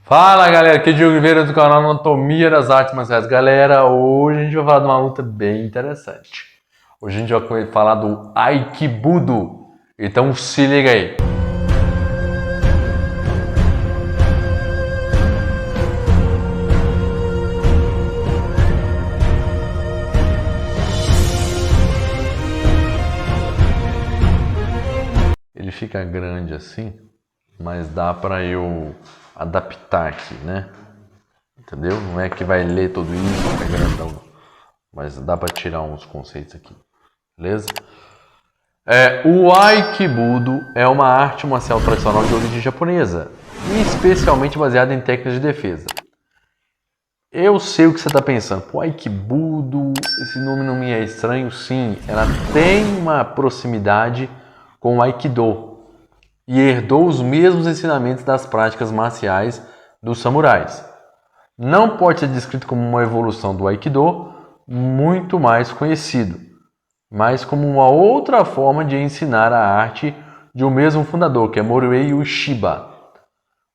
Fala galera, aqui é Diogo Oliveira do canal Anatomia das Artes Marciais. Galera, hoje a gente vai falar de uma luta bem interessante. Hoje a gente vai falar do Aikibudo. Então se liga aí. Ele fica grande assim, mas dá pra eu adaptar aqui, né? Entendeu? Não é que vai ler tudo isso, é grandão. Mas dá pra tirar uns conceitos aqui. Beleza? O Aikibudo é uma arte marcial tradicional de origem japonesa, e especialmente baseada em técnicas de defesa. Eu sei o que você está pensando. Pô, Aikibudo, esse nome não me é estranho? Sim, ela tem uma proximidade com o Aikido e herdou os mesmos ensinamentos das práticas marciais dos samurais. Não pode ser descrito como uma evolução do Aikido, muito mais conhecido, mas como uma outra forma de ensinar a arte de um mesmo fundador, que é Morihei Ueshiba.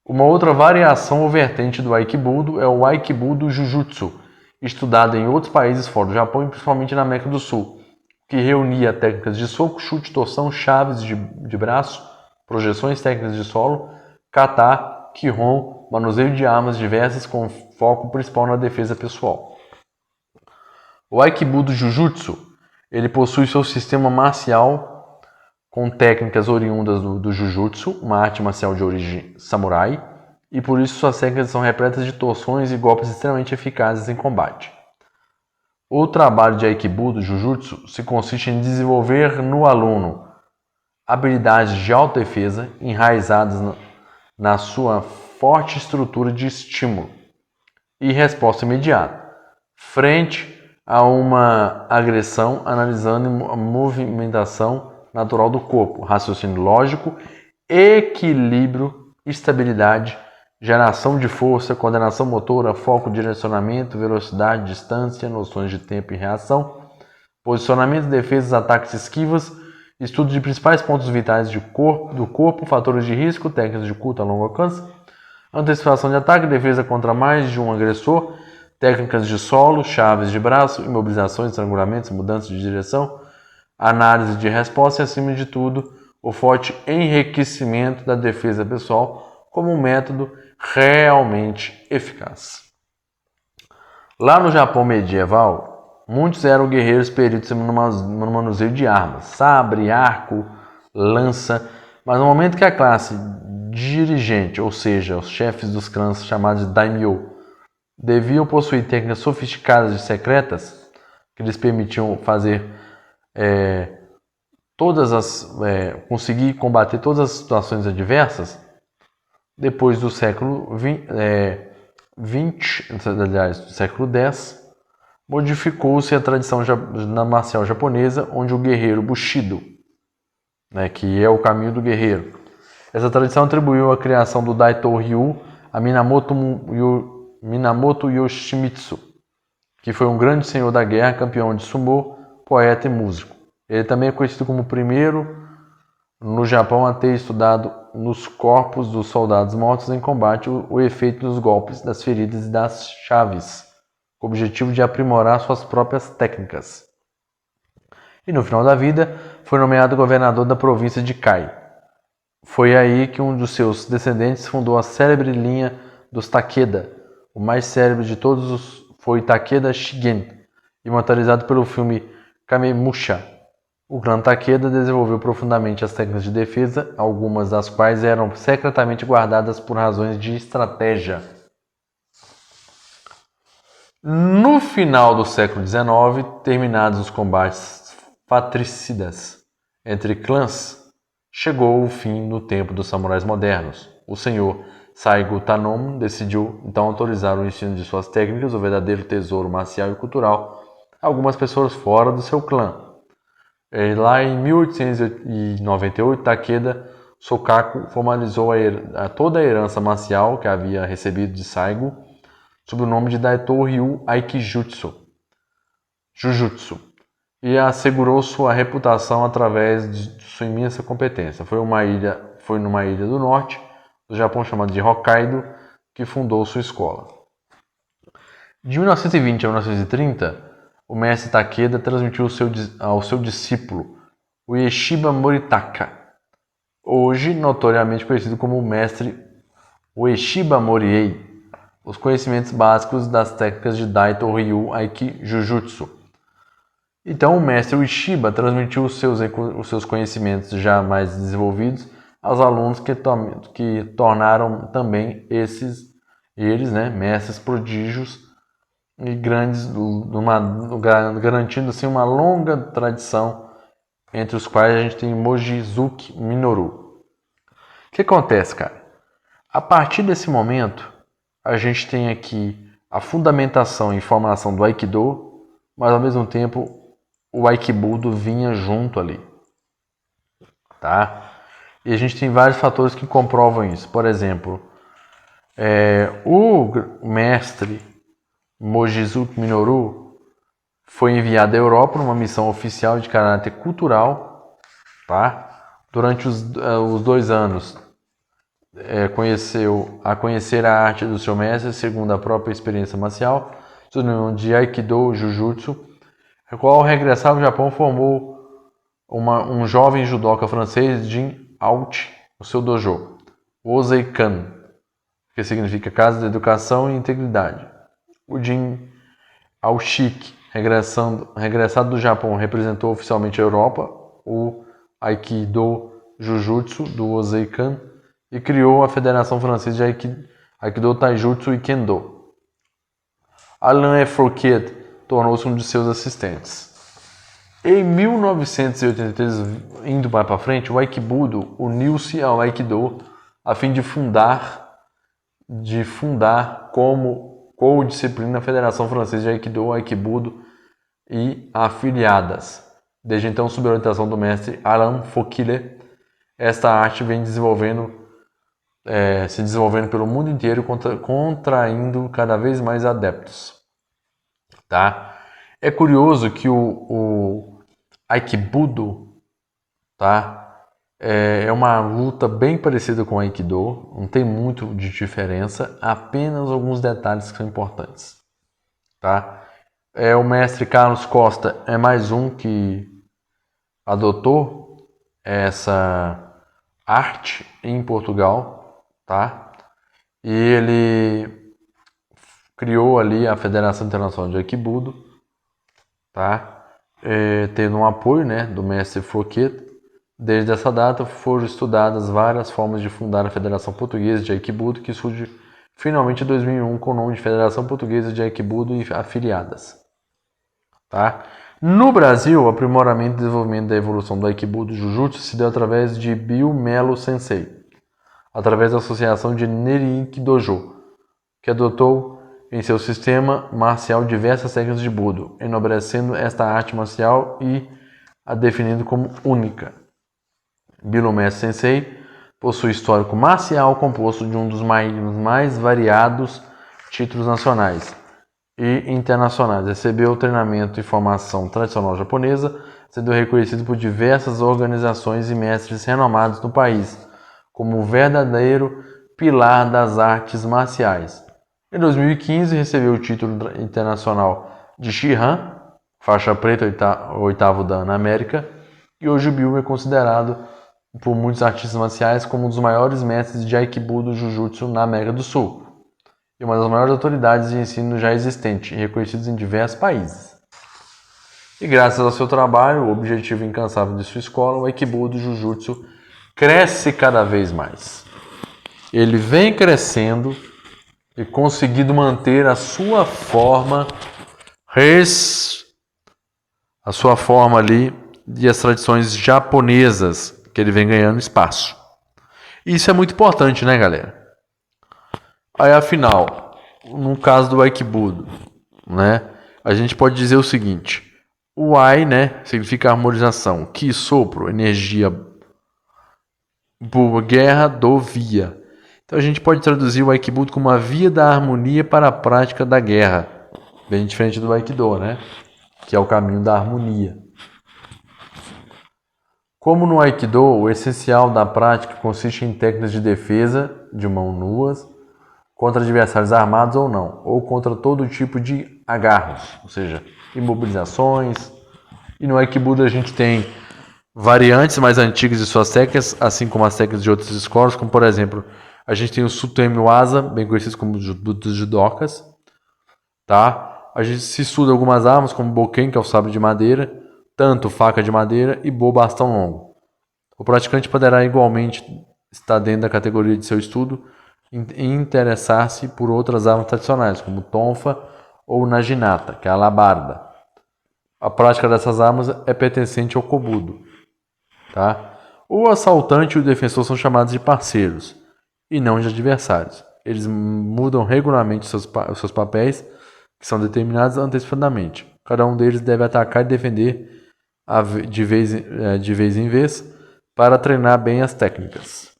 Uma outra variação ou vertente do Aikibudo é o Aikibudo Jujutsu, estudado em outros países fora do Japão e principalmente na América do Sul, que reunia técnicas de soco, chute, torção, chaves de braço, projeções técnicas de solo, kata, kihon, manuseio de armas diversas com foco principal na defesa pessoal. O Aikibudo Jujutsu, ele possui seu sistema marcial com técnicas oriundas do Jujutsu, uma arte marcial de origem samurai, e por isso suas técnicas são repletas de torções e golpes extremamente eficazes em combate. O trabalho de Aikibudo Jujutsu se consiste em desenvolver no aluno habilidades de autodefesa enraizadas na sua forte estrutura de estímulo e resposta imediata, frente a uma agressão, analisando a movimentação natural do corpo, raciocínio lógico, equilíbrio, estabilidade, geração de força, coordenação motora, foco, direcionamento, velocidade, distância, noções de tempo e reação, posicionamento, defesas, ataques, esquivas, estudo de principais pontos vitais do corpo, fatores de risco, técnicas de curto a longo alcance, antecipação de ataque, defesa contra mais de um agressor, técnicas de solo, chaves de braço, imobilizações, estrangulamentos, mudanças de direção, análise de resposta e, acima de tudo, o forte enriquecimento da defesa pessoal como um método realmente eficaz. Lá no Japão medieval, muitos eram guerreiros peritos no manuseio de armas, sabre, arco, lança, mas no momento que a classe dirigente, ou seja, os chefes dos clãs chamados de daimyo, deviam possuir técnicas sofisticadas e secretas que lhes permitiam fazer conseguir combater todas as situações adversas. Depois do século do século X, modificou-se a tradição marcial japonesa, onde o guerreiro Bushido, que é o caminho do guerreiro. Essa tradição atribuiu a criação do Daito Ryu a Minamoto Yoshimitsu, que foi um grande senhor da guerra, campeão de sumô, poeta e músico. Ele também é conhecido como o primeiro no Japão a ter estudado nos corpos dos soldados mortos em combate o efeito dos golpes, das feridas e das chaves, com o objetivo de aprimorar suas próprias técnicas. E no final da vida, foi nomeado governador da província de Kai. Foi aí que um dos seus descendentes fundou a célebre linha dos Takeda. O mais célebre de todos foi Takeda Shigen, imortalizado pelo filme Kamemusha. O clã Takeda desenvolveu profundamente as técnicas de defesa, algumas das quais eram secretamente guardadas por razões de estratégia. No final do século XIX, terminados os combates fratricidas entre clãs, chegou o fim no tempo dos samurais modernos. O senhor Saigo Tanomon decidiu então autorizar o ensino de suas técnicas, o verdadeiro tesouro marcial e cultural, a algumas pessoas fora do seu clã. Lá em 1898, Takeda Sokaku formalizou toda a herança marcial que havia recebido de Saigo sob o nome de Daito Ryu Aikijutsu Jujutsu e assegurou sua reputação através de sua imensa competência. Foi numa ilha do norte do Japão chamada de Hokkaido, que fundou sua escola. De 1920 a 1930, o mestre Takeda transmitiu ao seu discípulo, o Ueshiba Moritaka, hoje notoriamente conhecido como o mestre Ueshiba Moriei, os conhecimentos básicos das técnicas de Daito Ryu Aiki Jujutsu. Então o mestre Ueshiba transmitiu os seus conhecimentos já mais desenvolvidos aos alunos que tornaram também eles, né, mestres prodígios e grandes, garantindo assim uma longa tradição, entre os quais a gente tem Mochizuki Minoru. O que acontece, cara? A partir desse momento, a gente tem aqui a fundamentação e formação do Aikido, mas ao mesmo tempo o Aikibudo vinha junto ali, tá? E a gente tem vários fatores que comprovam isso. Por exemplo, o mestre Mochizuki Minoru foi enviado à Europa numa missão oficial de caráter cultural, tá? Durante os 2 anos, conhecer a arte do seu mestre, segundo a própria experiência marcial, de Aikido Jujutsu, a qual, ao regressar ao Japão, formou um jovem judoca francês, Jin Alt, no seu dojo, Oseikan, que significa Casa da Educação e Integridade. O Jin Alshik, regressado do Japão, representou oficialmente a Europa, o Aikido Jujutsu do Oseikan, e criou a Federação Francesa de Aikido, Taijutsu e Kendo. Alain Fouquet tornou-se um de seus assistentes. Em 1983, indo mais para frente, o Aikibudo uniu-se ao Aikido a fim de fundar como co-disciplina a Federação Francesa de Aikido, Aikibudo e afiliadas. Desde então, sob a orientação do mestre Alain Fouquet, esta arte vem se desenvolvendo pelo mundo inteiro, contraindo cada vez mais adeptos. Tá? É curioso que o Aikibudo, tá? É uma luta bem parecida com o Aikido, não tem muito de diferença, apenas alguns detalhes que são importantes. Tá? O mestre Carlos Costa é mais um que adotou essa arte em Portugal, tá? E ele criou ali a Federação Internacional de Aikibudo, tá? Tendo um apoio, né, do mestre Fouquet. Desde essa data foram estudadas várias formas de fundar a Federação Portuguesa de Aikibudo, que surge finalmente em 2001 com o nome de Federação Portuguesa de Aikibudo e afiliadas. Tá? No Brasil, o aprimoramento e desenvolvimento da evolução do Aikibudo Jujutsu se deu através de Bill Melo Sensei, através da associação de Nerinki Dojo, que adotou em seu sistema marcial diversas técnicas de Budo, enobrecendo esta arte marcial e a definindo como única. Bill Melo Sensei possui histórico marcial composto de um dos mais variados títulos nacionais e internacionais. Recebeu treinamento e formação tradicional japonesa, sendo reconhecido por diversas organizações e mestres renomados no país, como o verdadeiro pilar das artes marciais. Em 2015, recebeu o título internacional de Shihan, faixa preta, oitavo dan na América, e hoje o Bill é considerado por muitos artistas marciais como um dos maiores mestres de Aikibudo Jujutsu na América do Sul e uma das maiores autoridades de ensino já existente, reconhecidos em diversos países. E graças ao seu trabalho, o objetivo incansável de sua escola, o Aikibudo Jujutsu cresce cada vez mais. Ele vem crescendo e conseguindo manter a sua forma ali e as tradições japonesas, que ele vem ganhando espaço. Isso é muito importante, né, galera? Aí, afinal, no caso do Aikibudo, né, a gente pode dizer o seguinte: o Ai, né, significa harmonização, Ki, sopro, energia, boa, guerra, do, via. Então a gente pode traduzir o Aikibudo como a via da harmonia para a prática da guerra, bem diferente do Aikido, né, que é o caminho da harmonia. Como no Aikido, o essencial da prática consiste em técnicas de defesa de mãos nuas, contra adversários armados ou não, ou contra todo tipo de agarros, ou seja, imobilizações. E no Aikibudo a gente tem variantes mais antigas de suas técnicas, assim como as técnicas de outras escolas, como por exemplo, a gente tem o Sutemi Waza, bem conhecido como dos judokas, tá? A gente se estuda algumas armas, como Boken, que é o sabre de madeira, tanto faca de madeira e Bo, bastão longo. O praticante poderá igualmente estar dentro da categoria de seu estudo e interessar-se por outras armas tradicionais, como Tonfa ou Naginata, que é a alabarda. A prática dessas armas é pertencente ao Kobudo. Tá? O assaltante e o defensor são chamados de parceiros e não de adversários. Eles mudam regularmente os seus papéis, que são determinados antecipadamente. Cada um deles deve atacar e defender de vez em vez para treinar bem as técnicas.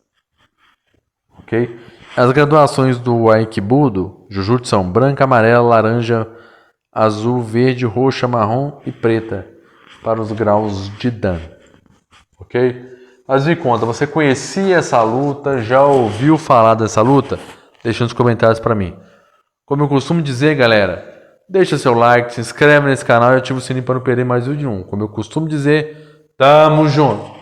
Ok? As graduações do Aikibudo, Jujutsu, são branca, amarela, laranja, azul, verde, roxa, marrom e preta para os graus de Dan. Ok? Mas me conta, você conhecia essa luta? Já ouviu falar dessa luta? Deixa nos comentários para mim. Como eu costumo dizer, galera, deixa seu like, se inscreve nesse canal e ativa o sininho para não perder mais vídeo nenhum. Como eu costumo dizer, tamo junto!